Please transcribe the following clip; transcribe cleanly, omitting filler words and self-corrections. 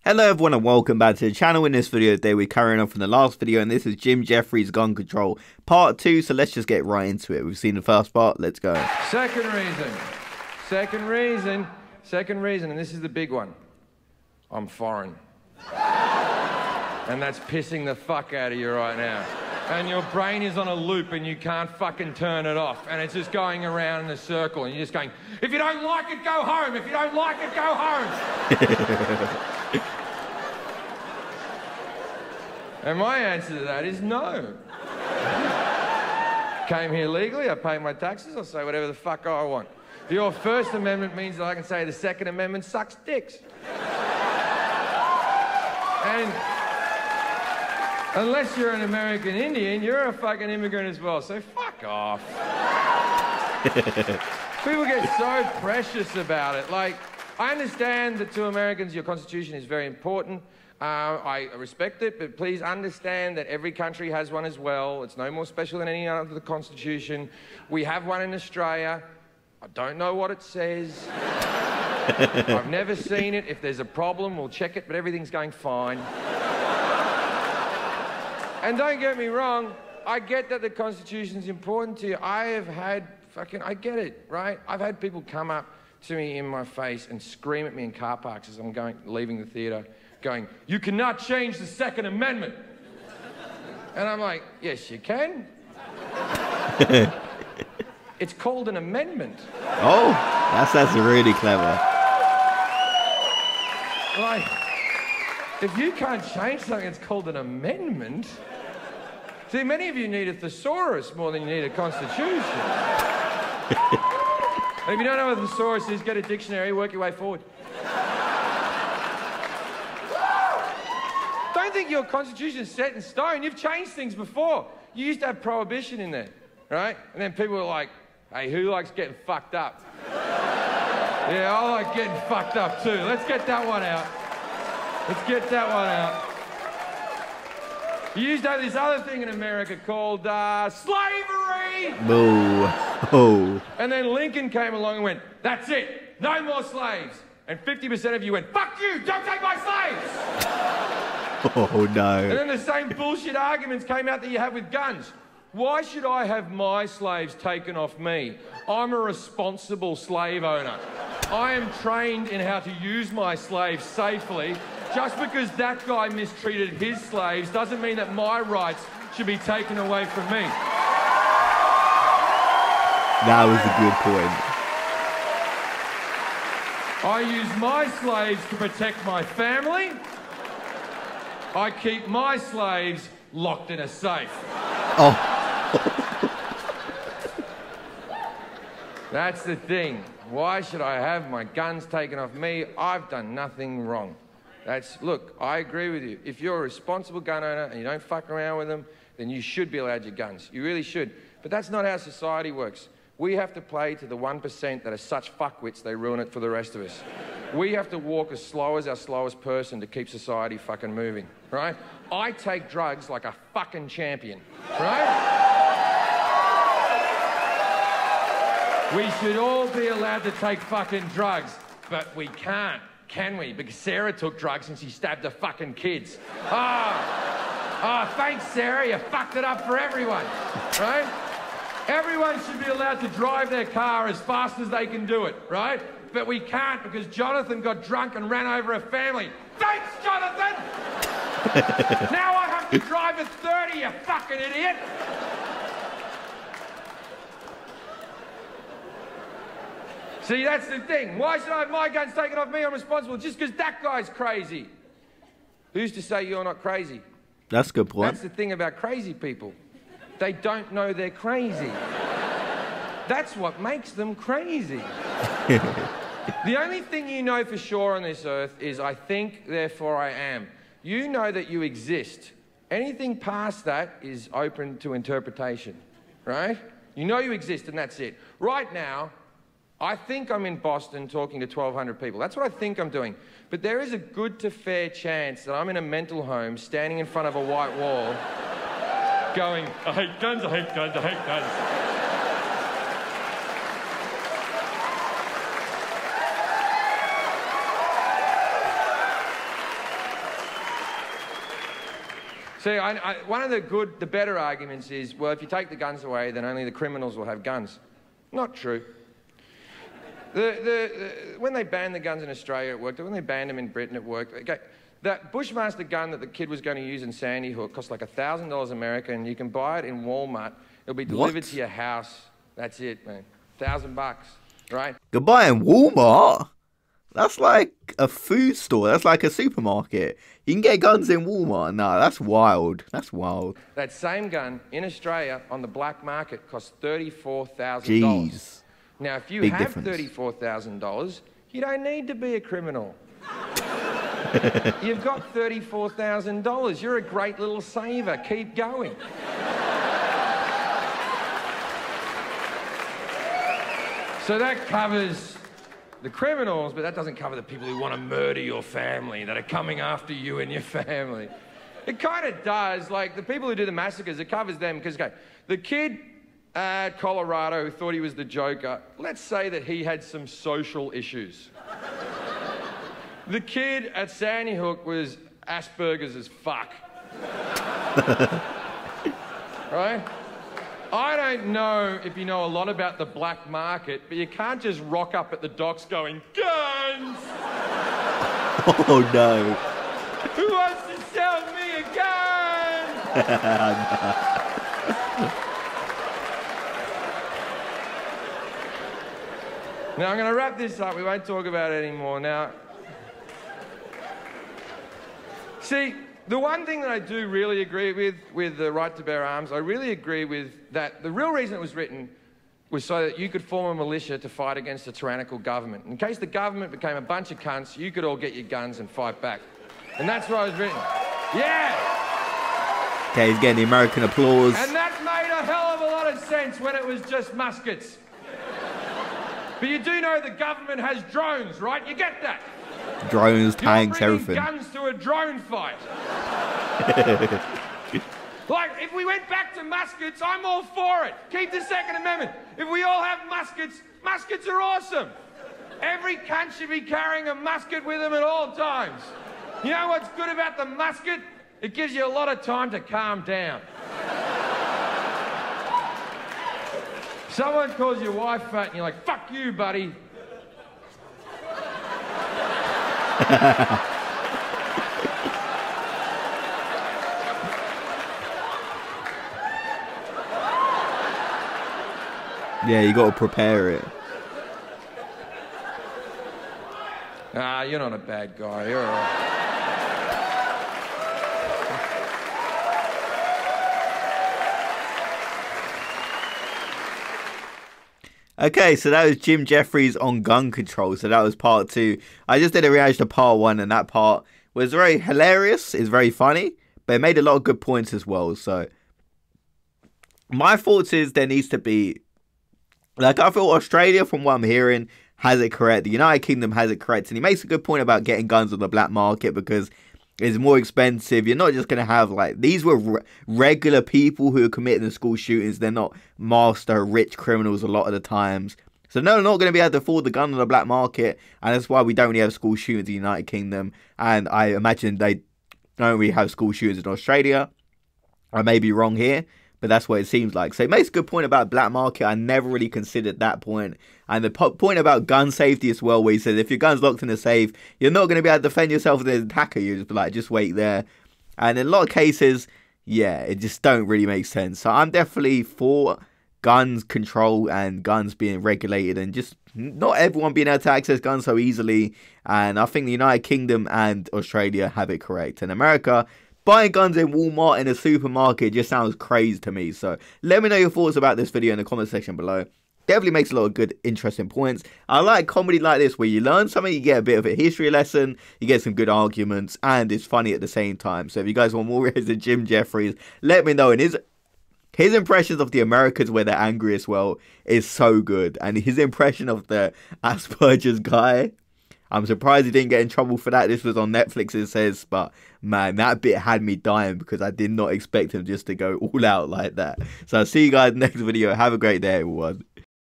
Hello everyone and welcome back to the channel. In this video today we're carrying on from the last video and this is Jefferies Gun Control part 2, so let's just get right into it. We've seen the first part, let's go. Second reason, and this is the big one. I'm foreign. And that's pissing the fuck out of you right now. And your brain is on a loop and you can't fucking turn it off. And it's just going around in a circle and you're just going, if you don't like it, go home. If you don't like it, go home. And my answer to that is no. Came here legally, I pay my taxes, I'll say whatever the fuck I want. Your First Amendment means that I can say the Second Amendment sucks dicks. And unless you're an American Indian, you're a fucking immigrant as well, so fuck off. People get so precious about it. Like, I understand that to Americans your Constitution is very important. I respect it, but please understand that every country has one as well. It's no more special than any other Constitution. We have one in Australia. I don't know what it says. I've never seen it. If there's a problem, we'll check it, but everything's going fine. And don't get me wrong, I get that the Constitution's important to you. I get it, right? I've had people come up to me in my face and scream at me in car parks as I'm leaving the theatre, going, "You cannot change the Second Amendment." And I'm like, yes, you can. It's called an amendment. Oh, that's really clever. Like, if you can't change something, it's called an amendment. See, many of you need a thesaurus more than you need a constitution. If you don't know what a thesaurus is, get a dictionary, work your way forward. Don't think your constitution is set in stone. You've changed things before. You used to have prohibition in there, right? And then people were like, hey, who likes getting fucked up? Yeah, I like getting fucked up too. Let's get that one out. Let's get that one out. You used to have this other thing in America called slavery. Boo. Oh. And then Lincoln came along and went, that's it, no more slaves. And 50% of you went, fuck you, don't take my slaves. Oh no. And then the same bullshit arguments came out that you have with guns. Why should I have my slaves taken off me? I'm a responsible slave owner. I am trained in how to use my slaves safely. Just because that guy mistreated his slaves doesn't mean that my rights should be taken away from me. That was a good point. I use my slaves to protect my family. I keep my slaves locked in a safe. Oh. That's the thing. Why should I have my guns taken off me? I've done nothing wrong. Look, I agree with you. If you're a responsible gun owner and you don't fuck around with them, then you should be allowed your guns. You really should. But that's not how society works. We have to play to the 1% that are such fuckwits they ruin it for the rest of us. We have to walk as slow as our slowest person to keep society fucking moving, right? I take drugs like a fucking champion, right? We should all be allowed to take fucking drugs, but we can't, can we? Because Sarah took drugs and she stabbed the fucking kids. Oh, thanks, Sarah, you fucked it up for everyone, right? Everyone should be allowed to drive their car as fast as they can do it, right? But we can't because Jonathan got drunk and ran over a family. Thanks, Jonathan! Now I have to drive at 30, you fucking idiot! See, that's the thing. Why should I have my guns taken off me? I'm responsible just because that guy's crazy. Who's to say you're not crazy? That's a good point. That's the thing about crazy people. They don't know they're crazy. That's what makes them crazy. The only thing you know for sure on this earth is I think, therefore I am. You know that you exist. Anything past that is open to interpretation, right? You know you exist and that's it. Right now, I think I'm in Boston talking to 1,200 people. That's what I think I'm doing. But there is a good to fair chance that I'm in a mental home standing in front of a white wall going, I hate guns, I hate guns, I hate guns. See, one of the better arguments is, well, if you take the guns away, then only the criminals will have guns. Not true. When they banned the guns in Australia, it worked. When they banned them in Britain, it worked. Okay. That Bushmaster gun that the kid was going to use in Sandy Hook cost like $1,000 American. You can buy it in Walmart. It'll be delivered to your house. That's it, man. $1,000, right? Goodbye in Walmart? That's like a food store. That's like a supermarket. You can get guns in Walmart. No, that's wild. That's wild. That same gun in Australia on the black market costs $34,000. Jeez. Now, if you have $34,000, you don't need to be a criminal. You've got $34,000. You're a great little saver. Keep going. So that covers the criminals, but that doesn't cover the people who want to murder your family, that are coming after you and your family. It kind of does. Like, the people who do the massacres, it covers them because, okay, the kid at Colorado who thought he was the Joker, let's say that he had some social issues. The kid at Sandy Hook was Asperger's as fuck. Right? I don't know if you know a lot about the black market, but you can't just rock up at the docks going, guns! Oh, no. Who wants to sell me a gun? Now, I'm going to wrap this up. We won't talk about it anymore. Now, see, the one thing that I do really agree with the right to bear arms, I really agree with that the real reason it was written was so that you could form a militia to fight against a tyrannical government. In case the government became a bunch of cunts, you could all get your guns and fight back. And that's why it was written. Yeah! Okay, he's getting the American applause. And that made a hell of a lot of sense when it was just muskets. But you do know the government has drones, right? You get that? Drones, tanks, everything. Guns to a drone fight. Like, if we went back to muskets, I'm all for it. Keep the Second Amendment. If we all have muskets, muskets are awesome. Every cunt should be carrying a musket with them at all times. You know what's good about the musket? It gives you a lot of time to calm down. Someone calls your wife fat and you're like, fuck you, buddy. Yeah, you got to prepare it. Ah, you're not a bad guy. You're all right. Okay, so that was Jim Jefferies on gun control. So that was part 2. I just did a reaction to part 1, and that part was very hilarious. It's very funny, but it made a lot of good points as well. So my thoughts is there needs to be, like, I feel Australia, from what I'm hearing, has it correct. The United Kingdom has it correct. And he makes a good point about getting guns on the black market because it's more expensive. You're not just going to have, like, these were regular people who are committing the school shootings. They're not master rich criminals a lot of the times. So no, they're not going to be able to afford the gun on the black market. And that's why we don't really have school shootings in the United Kingdom. And I imagine they don't really have school shootings in Australia. I may be wrong here, but that's what it seems like. So it makes a good point about black market. I never really considered that point. And the point about gun safety as well, where he says if your gun's locked in a safe, you're not going to be able to defend yourself if there's an attacker. You just be like, just wait there. And in a lot of cases, yeah, it just don't really make sense. So I'm definitely for guns control and guns being regulated and just not everyone being able to access guns so easily. And I think the United Kingdom and Australia have it correct. And America, buying guns in Walmart in a supermarket just sounds crazy to me. So let me know your thoughts about this video in the comment section below. Definitely makes a lot of good, interesting points. I like comedy like this where you learn something, you get a bit of a history lesson, you get some good arguments, and it's funny at the same time. So if you guys want more videos of Jim Jefferies, let me know. And his impressions of the Americans where they're angry as well is so good. And his impression of the Asperger's guy, I'm surprised he didn't get in trouble for that. This was on Netflix, it says. But, man, that bit had me dying because I did not expect him just to go all out like that. So I'll see you guys next video. Have a great day, everyone.